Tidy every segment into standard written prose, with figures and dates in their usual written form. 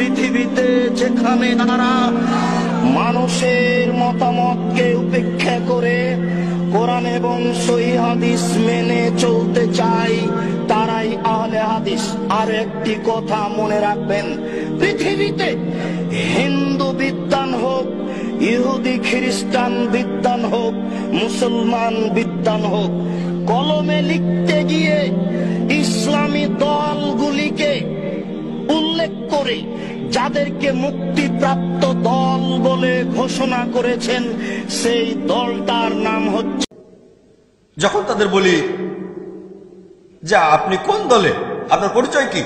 পৃথিবীতে যেখানে তারা মানুষের মতামতকে উপেক্ষা করে কোরআন এবং সহিহ হাদিস মেনে চলতে চায়, তারাই আহলে হাদিস। আর একটি কথা মনে রাখবেন, পৃথিবীতে হিন্দু বিদ্বান হোক, ইহুদি খ্রিস্টান বিদ্বান হোক, মুসলমান বিদ্বান হোক, কলমে লিখতে গিয়ে ইসলামী দলগুলিকে উল্লেখ করে যাদেরকে মুক্তিপ্রাপ্ত দল বলে ঘোষণা করেছেন, সেই দলটার নাম হচ্ছে। যখন তাদের বলি যে আপনি কোন দলে, আপনার পরিচয় কি,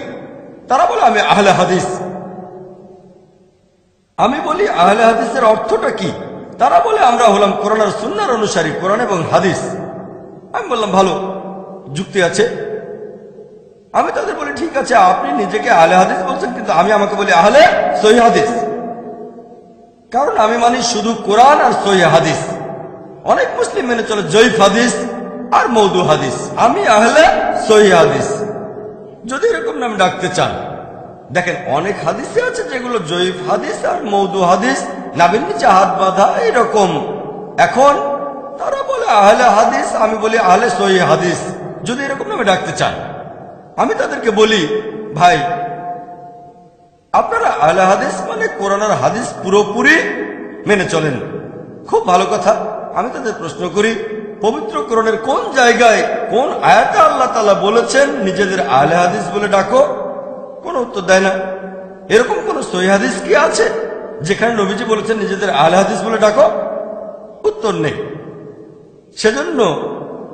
তারা বলে আমি আহলে হাদিস। আমি বলি আহলে হাদিসের অর্থটা কি, তারা বলে আমরা হলাম কোরআন আর সুন্নাহর অনুসারী, কোরআন এবং হাদিস। আমি বললাম ভালো, যুক্তি আছে। আমি তাদের বলি ঠিক আছে, আপনি নিজেকে আহলে হাদিস বলছেন, কিন্তু আমি আমাকে বলি আহলে সহিহ হাদিস, কারণ আমি মানি শুধু কোরআন আর সহিহ হাদিস। অনেক মুসলিম মেনে চলে জয়ীফ হাদিস আর মওদু হাদিস, আমি আহলে সহিহ হাদিস। যদি এরকম নাম ডাকতে চান, দেখেন অনেক হাদিসে আছে যেগুলো জয়ীফ হাদিস আর মওদু হাদিস, নাবির নিচে হাত বাঁধা এরকম। এখন তারা বলে আহলে হাদিস, আমি বলি আহলে সহিহ হাদিস। যদি এরকম নামে ডাকতে চান, আমি তাদেরকে বলি ভাই আপনারা আহলে হাদিস মানে কোরআন আর হাদিস পুরোপুরি মেনে চলেন, খুব ভালো কথা। আমি তাদের প্রশ্ন করি, পবিত্র কোরআনের কোন জায়গায় কোন আয়াতে আল্লাহ তাআলা বলেছেন নিজেদের আহলে হাদিস বলে ডাকো? কোন উত্তর দেয় না। এরকম কোন সহিহ হাদিস কি আছে যেখানে নবীজি বলেছেন নিজেদের আহলে হাদিস বলে ডাকো? উত্তর নেই। সেজন্য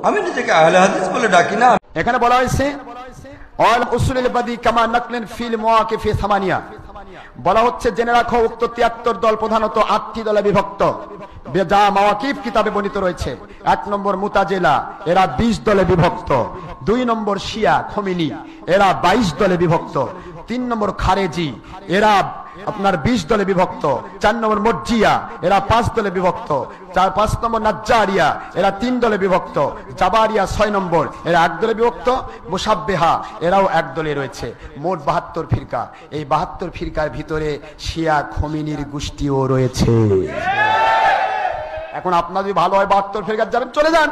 আমি নিজেকে আহলে হাদিস বলে ডাকি না। এখানে বলা হয়েছে অল উসুলুল বাদি কামা নাকলেন ফিল মুওয়াকিফি সামানিয়া, বলা হচ্ছে জেনে রাখো উক্ত 73 দল প্রধানত 8টি দলে বিভক্ত, যা মাওয়াকিফ কিতাবে বর্ণিত রয়েছে। 1 নম্বর মুতাজিলা, এরা 20 দলে বিভক্ত। 2 নম্বর শিয়া খমিনি, এরা 22 দলে বিভক্ত। 3 নম্বর খারেজি, এরা আপনার 20 দলে বিভক্ত। 4 নম্বর মর্জিয়া, এরা 5 দলে বিভক্ত। 5 নম্বর নাজ্জারিয়া, এরা 3 দলে বিভক্ত। জাবারিয়া 6 নম্বর, এরা 1 দলে বিভক্ত। মুসাব্বিহা, এরাও 1 দলে রয়েছে। মোট 72 ফিরকা। এই 72 ফিরকার ভিতরে শিয়া খমিনির গোষ্ঠীও রয়েছে। এখন আপনার যদি ভালো হয় 72 ফিরকা যাবেন, চলে যান,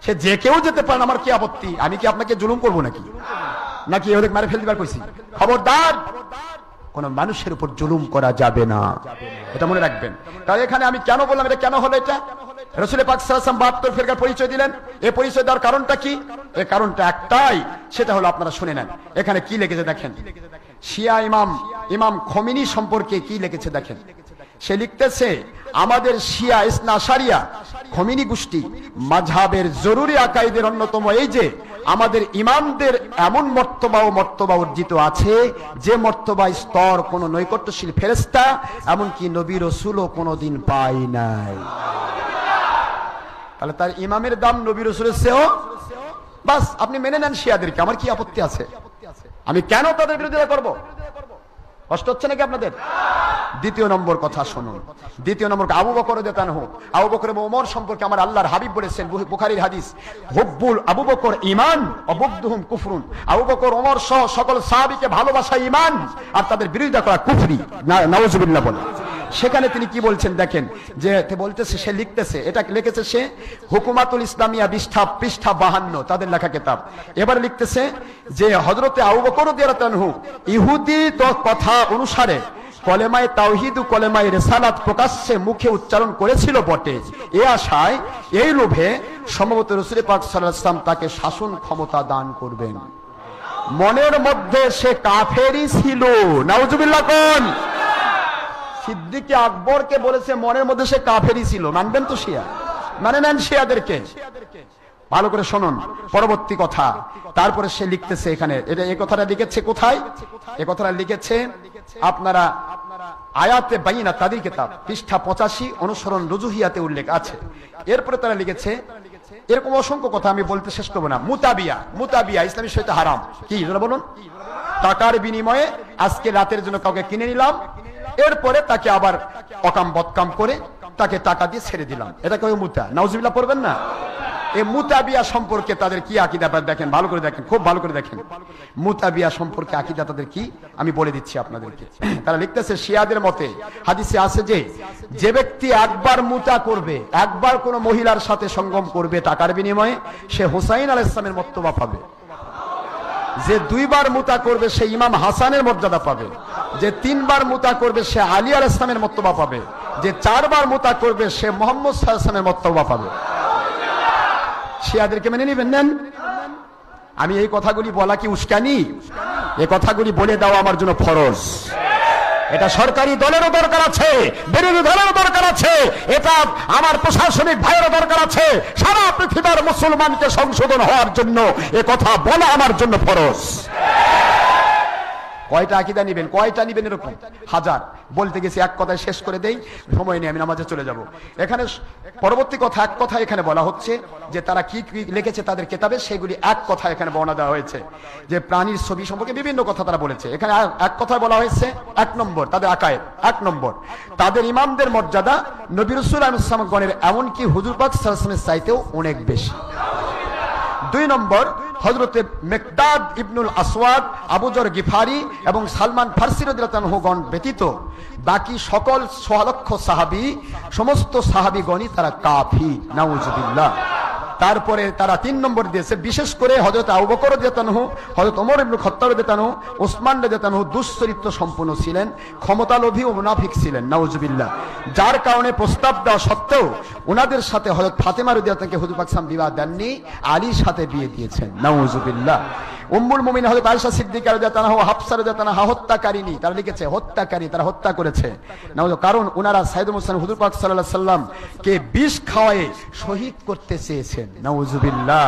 সে যে কেউ যেতে পারেন, আমার কি আপত্তি? আমি কি আপনাকে জুলুম করবো নাকি? নাকি ওদের মারে ফেল দিবার কইছি? খবরদার, কোন মানুষের উপর জুলুম করা যাবে না, এটা মনে রাখবেন। কারণ এখানে আমি কেন বললাম, এটা কেন হলো, এটা রাসূল পাক সাল্লাল্লাহু আলাইহি ওয়াসাল্লাম 72 ফিরকার পরিচয় দিলেন। এই পরিচয় দেওয়ার কারণটা কি? এই কারণটা একটাই, সেটা হলো আপনারা শুনে নেন। এখানে কি লিখেছে দেখেন, শিয়া ইমাম খমিনি সম্পর্কে কি লিখেছে দেখেন। সে লিখতেছে, আমাদের শিয়া ইসনা আশারিয়া খমিনি গোষ্ঠী মাযহাবের জরুরি আকাইদের অন্যতম এই যে আমাদের ইমামদের এমন মর্তবা অর্জিত আছে যে মর্তবা স্তর কোন নৈকট্যশীল ফেরেশতা এমনকি নবী রাসূলও কোনোদিন পায় নাই। তাহলে তার ইমামের দাম নবী রাসূলের চেয়েও, বাস আপনি মেনে নেন শিয়াদেরকে, আমার কি আপত্তি আছে? আমি কেন তাদের বিরোধিতা করব? কষ্ট হচ্ছে নাকি আপনাদের? দ্বিতীয় নম্বর কথা শুনুন। দ্বিতীয় নম্বর, আবু বকর রাদিয়াল্লাহু আনহু, আবু বকর এবং ওমর সম্পর্কে আমার আল্লাহর হাবিব বলেছেন, বুখারীর হাদিস, হুব্বুল আবু বকর ঈমান ওয়া বুগদুহুম কুফরুন। আবু বকর ওমর সহ সকল সাহাবীকে ভালোবাসা ঈমান, আর তাদের বিরোধিতা করা কুফরি। নাউযুবিল্লাহ বলে। সেখানে তিনি কি বলছেন দেখেন, যে বলতেছে, সে লিখতেছে, এটা লিখেছে সে হুকুমাতুল ইসলামিয়া পৃষ্ঠা 52, তাদের লেখা কিতাব। এবার লিখতেছে যে হযরতে আবু বকর রাদিয়াল্লাহু আনহু ইহুদি কথা অনুসারে কলেমায়ে তাওহীদ ও কলেমায়ে রিসালাত প্রকাশ্যে মুখে উচ্চারণ করেছিল বটে, এই আশায়, এই লোভে সম্ভবত রাসূল পাক সাল্লাল্লাহু আলাইহি ওয়াসাল্লাম তাকে শাসন ক্ষমতা দান করবেন। মনের মধ্যে সে কাফেরই ছিল। নাউযুবিল্লাহ কোন? সিদ্দিকে আকবরকে বলেছে মনের মধ্যে সে কাফেরই ছিল। মানবেন তো শিয়া? মানে নেন শিয়াদেরকে। ভালো করে শুনুন পরবর্তী কথা। তারপরে সে লিখতেছে এখানে, এটা এই কথাটা লিখেছে কোথায়? এই কথাটা লিখেছে আপনারা আয়াতে বাইনা তাদের কিতাব পৃষ্ঠা 85 অনুসরণ রুজুহিয়াতে উল্লেখ আছে। এরপরে তারা লিখেছে এরকম অসংখ্য কথা, আমি বলতে শেষ করবো না। মুতাবিয়া ইসলামী শরীয়তে হারাম। কি বলুন? টাকার বিনিময়ে আজকে রাতের জন্য কাউকে কিনে নিলাম, এরপরে তাকে আবার অকাম বদকাম করে তাকে টাকা দিয়ে ছেড়ে দিলাম, এটা কেউ মুতা। নাউজুবিল্লাহ পড়বেন না? এই মুতাবিয়া সম্পর্কে তাদের কি আকীদা দেখেন, ভালো করে দেখেন, খুব ভালো করে দেখেন। মুতাবিয়া সম্পর্কে আকীদা তাদের কি আমি বলে দিচ্ছি আপনাদেরকে। তারা লিখতেছে শিয়াদের মতে হাদিসে আছে যে ব্যক্তি একবার মুতা করবে, একবার কোন মহিলার সাথে সঙ্গম করবে টাকার বিনিময়ে, সে হুসাইন আলাইহিস সালামের মর্তবা পাবে। যে 2 বার মুতা করবে সে ইমাম হাসানের মর্যাদা পাবে। যে 3 বার মুতা করবে সে আলী আলাইহিস সালামের মর্তবা পাবে। যে 4 বার মুতা করবে সে মুহাম্মদ সাল্লাল্লাহু আলাইহি ওয়াসাল্লামের মর্তবা পাবে। শিয়াদেরকে মেনে নিবেন? নেন। আমি এই কথাগুলি বলা কি উস্কানি? এই কথাগুলি বলে দেওয়া আমার জন্য ফরজ। এটা সরকারি দলেরও দরকার আছে, বিরোধী দলেরও দরকার আছে, এটা আমার প্রশাসনিক ভাইয়েরও দরকার আছে। সারা পৃথিবীর মুসলমানকে সংশোধন হওয়ার জন্য এ কথা বলা আমার জন্য ফরজ। কয়টা আকীদা নিবেন, কয়টা নিবেন? এরকম হাজার। বলতে গেছি এক কথায় শেষ করে দেই, সময় নেই, আমি নামাজে চলে যাব। এখানে পরবর্তী কথা, এক কথা এখানে বলা হচ্ছে যে তারা কি কি লিখেছে তাদের কিতাবে, সেগুলি এক কথা এখানে বর্ণনা দেওয়া হয়েছে। যে প্রাণীর ছবি সম্পর্কে বিভিন্ন কথা তারা বলেছে। এখানে এক কথায় বলা হয়েছে, 1 নম্বর তাদের আকায়েদ, 1 নম্বর তাদের ইমামদের মর্যাদা নবী রাসূল আলাইহিস সালাম গণের এমনকি হুজুর পাক সাল্লাল্লাহু আলাইহি ওয়াসাল্লামের চাইতেও অনেক বেশি। 2 নম্বর হযরতে মিকদাদ ইবনুল আসওয়াদ, আবু যর গিফারি এবং সালমান ফারসি রাদিয়াল্লাহু আনহু গণ ব্যতীত বাকি সকল 6 লক্ষ সাহাবী, সমস্ত সাহাবীগণই তারা কাফির, নাউজুবিল্লাহ। তারপরে তারা 3 নম্বর দিয়েছে, বিশেষ করে হযরত আবু বকর রাদিয়াল্লাহু আনহু, হযরত ওমর ইবনে খাত্তাব রাদিয়াল্লাহু আনহু, ওসমান রাদিয়াল্লাহু আনহু দুশ্চরিত্র সম্পন্ন ছিলেন, ক্ষমতালোভী ও মুনাফিক ছিলেন, নাউজুবিল্লাহ। যার কারণে প্রস্তাব দেওয়া সত্ত্বেও ওনাদের সাথে হযরত ফাতেমা রাদিয়াল্লাহু আনহাকে হুজুর পাক সাল্লাল্লাহু আলাইহি ওয়াসাল্লাম বিবাহ দেননি, আলীর সাথে বিয়ে দিয়েছেন, নাউজুবিল্লাহ। উম্মুল মুমিনিন হযরত আয়েশা সিদ্দিকা রাদিয়াল্লাহু আনহা, হাফসা রাদিয়াল্লাহু আনহা হত্যাকারিনী, তারা লিখেছে হত্যাকারী, তারা হত্যা করেছে, কারণ ওনারা সাইয়েদুল মুরসালিন হুজুর পাক সাল্লাল্লাহু আলাইহি ওয়াসাল্লাম কে বিষ খাওয়ায়ে শহীদ করতে চেয়েছেন, নাউজুবিল্লাহ।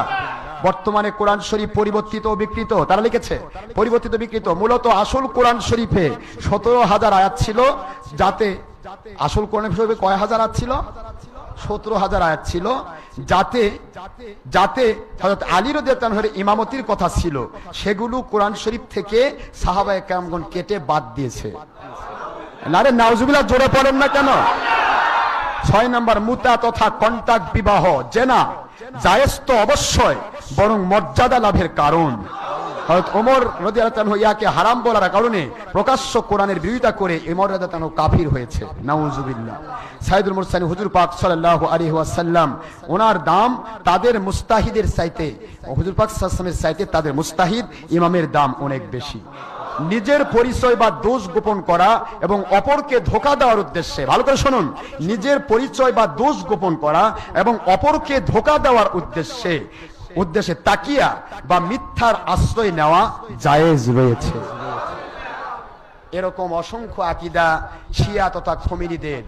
বর্তমানে কোরআন শরীফ পরিবর্তিত ও বিকৃত, তারা লিখেছে পরিবর্তিত বিকৃত। মূলত আসল কোরআন শরীফে 17,000 আয়াত ছিল, যাতে আসল কোরআন শরীফে কয় হাজার আয়াত ছিল? 17,000 আয়াত ছিল, যাতে হযরত আলী রাদিয়াল্লাহু আনহুর ইমামতির কথা ছিল, সেগুলো কোরআন শরীফ থেকে সাহাবায়ে কেরামগণ কেটে বাদ দিয়েছে। আরে নাউজুবিল্লাহ, জোরে পড়েন না কেন? 6 নম্বর মুতা তথা কন্টাক্ট বিবাহ জেনা জায়েজ তো অবশ্যই, বরং মর্যাদা লাভের কারণ। হযরত ওমর রাদিয়াল্লাহু আনহু ইয়াকে হারাম বলার কারণে প্রকাশ্য কোরআনের বিরোধিতা করে ওমর রাদিয়াল্লাহু আনহু কাফির হয়েছে, নাউজুবিল্লাহ। সাইয়েদুল মুরসালিন হুজুর পাক সাল্লাল্লাহু আলাইহি ওয়াসাল্লাম, ওনার দাম তাদের মুস্তাহিদের চাইতে, হুজুর পাক সাল্লাল্লাহু আলাইহি ওয়াসাল্লামের চাইতে তাদের মুস্তাহিদ ইমামের দাম অনেক বেশি। নিজের পরিচয় বা দোষ গোপন করা এবং অপরকে ধোঁকা দেওয়ার উদ্দেশ্যে, ভালো করে শুনুন, নিজের পরিচয় বা দোষ গোপন করা এবং অপরকে ধোঁকা দেওয়ার উদ্দেশ্যে তাকিয়া বা মিথ্যার আশ্রয় নেওয়া জায়েজ রয়েছে। এরকম অসংখ্য আকীদা শিয়া তথা খমিনীদের।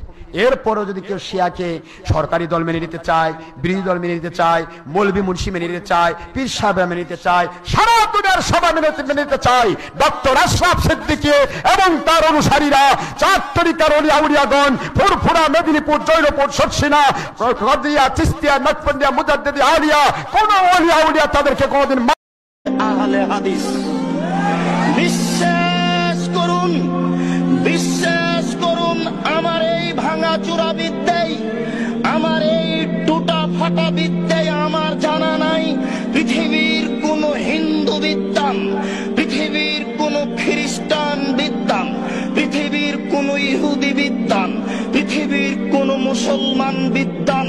এরপরও যদি কেউ শিয়াকে সরকারি দল মেনে নিতে চায়, বিরোধী দল মেনে নিতে চায়, মৌলভী মুন্সি মেনে নিতে চায়, পীর সাহেবরা মেনে নিতে চায়, সারা দুনিয়ার সবাই মেনে নিতে চায়, ডক্টর আশরাফ সিদ্দিকী এবং তার অনুসারীরা, 4 তরিকার ওলিয়া আউলিয়াগণ, ফুরফুরা, মেদিনীপুর, জয়রপুর, শর্ষিনা, কাদিয়া, চিশতিয়া, নকশবন্দিয়া, মুজাদ্দিদি, আলিয়া, কোন ওলিয়া আউলিয়া তাদেরকে কোনদিন আহলে হাদিস। বিশ্বাস করুন, আমার এই ভাঙা চূড়া বিদ্যাই, আমার এই টুটা ফাটা বিদ্যাই আমার জানা নাই। পৃথিবীর কোন হিন্দু বিদ্যান, পৃথিবীর কোন খ্রিস্টান বিদ্যান, পৃথিবীর কোন ইহুদি বিদ্যান, পৃথিবীর কোন মুসলমান বিদ্যান,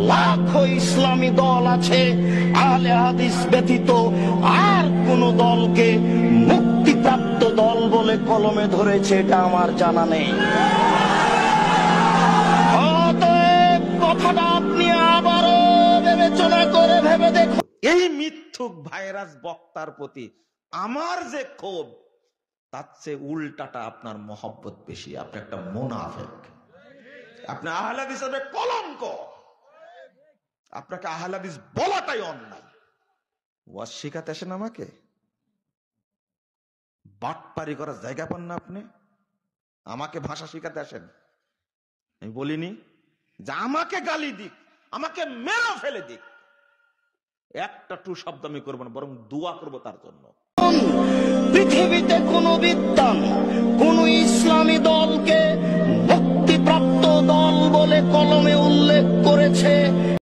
লাখো ইসলামী দল আছে, আহলে হাদিস ব্যতীত আর কোন দলকে মুক্তিপ্রাপ্ত দল বলে কলমে ধরেছে এটা আমার জানা নেই। অতএব কথাটা আপনি আবারও বিবেচনা করে ভেবে দেখুন। এই মিথ্যুক ভাইরাস বক্তার প্রতি আমার যে ক্ষোভ, তার চেয়ে উল্টাটা আপনার মহব্বত বেশি। আপনি একটা মুনাফিক, আপনি আহলে হাদিসের কলঙ্ক, আপনাকে আহলে হাদিস বলাটাই অন্যায়। ওয়াজ শিখাতে আসেন আমাকে, বাটপারি করার জায়গা পান না আপনি, আমাকে ভাষা শিখাতে আসেন। আমি বলিনি যে আমাকে গালি দিক, আমাকে মেরে ফেলে দিক, একটা টু শব্দ আমি করবো না, বরং দোয়া করবো তার জন্য। পৃথিবীতে কোন বিদ্যান, কোন ইসলামী দলকে মুক্তিপ্রাপ্ত দল বলে কলমে উল্লেখ করেছে